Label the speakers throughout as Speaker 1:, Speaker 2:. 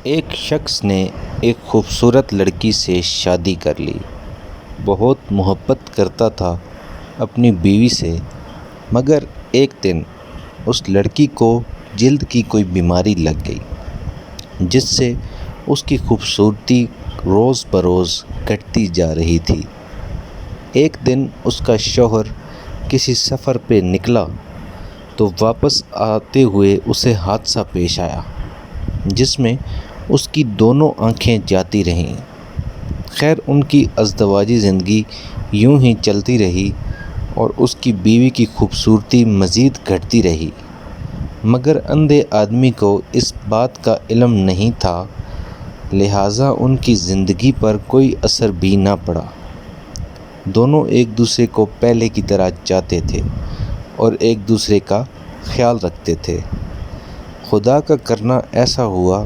Speaker 1: ایک شخص نے ایک خوبصورت لڑکی سے شادی کر لی۔ بہت محبت کرتا تھا اپنی بیوی سے، مگر ایک دن اس لڑکی کو جلد کی کوئی بیماری لگ گئی، جس سے اس کی خوبصورتی روز بروز گھٹتی جا رہی تھی۔ ایک دن اس کا شوہر کسی سفر پہ نکلا تو واپس آتے ہوئے اسے حادثہ پیش آیا، جس میں اس کی دونوں آنکھیں جاتی رہیں۔ خیر، ان کی ازدواجی زندگی یوں ہی چلتی رہی اور اس کی بیوی کی خوبصورتی مزید گھٹتی رہی، مگر اندھے آدمی کو اس بات کا علم نہیں تھا، لہٰذا ان کی زندگی پر کوئی اثر بھی نہ پڑا۔ دونوں ایک دوسرے کو پہلے کی طرح چاہتے تھے اور ایک دوسرے کا خیال رکھتے تھے۔ خدا کا کرنا ایسا ہوا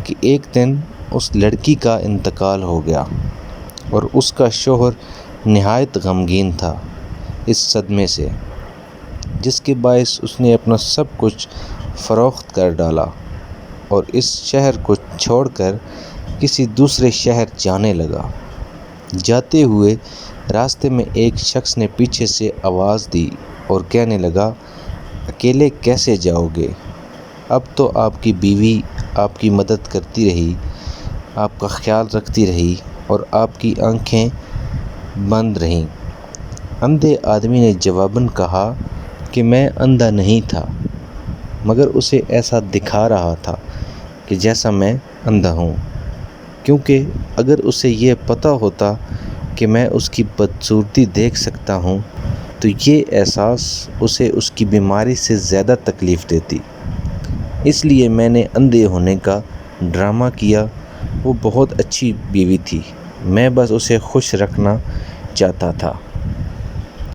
Speaker 1: کہ ایک دن اس لڑکی کا انتقال ہو گیا اور اس کا شوہر نہایت غمگین تھا اس صدمے سے، جس کے باعث اس نے اپنا سب کچھ فروخت کر ڈالا اور اس شہر کو چھوڑ کر کسی دوسرے شہر جانے لگا۔ جاتے ہوئے راستے میں ایک شخص نے پیچھے سے آواز دی اور کہنے لگا، اکیلے کیسے جاؤ گے؟ اب تو آپ کی بیوی آپ کی مدد کرتی رہی، آپ کا خیال رکھتی رہی اور آپ کی آنکھیں بند رہیں۔ اندھے آدمی نے جواباً کہا کہ میں اندھا نہیں تھا، مگر اسے ایسا دکھا رہا تھا کہ جیسا میں اندھا ہوں، کیونکہ اگر اسے یہ پتہ ہوتا کہ میں اس کی بدصورتی دیکھ سکتا ہوں تو یہ احساس اسے اس کی بیماری سے زیادہ تکلیف دیتی۔ اس لیے میں نے اندھے ہونے کا ڈرامہ کیا۔ وہ بہت اچھی بیوی تھی، میں بس اسے خوش رکھنا چاہتا تھا۔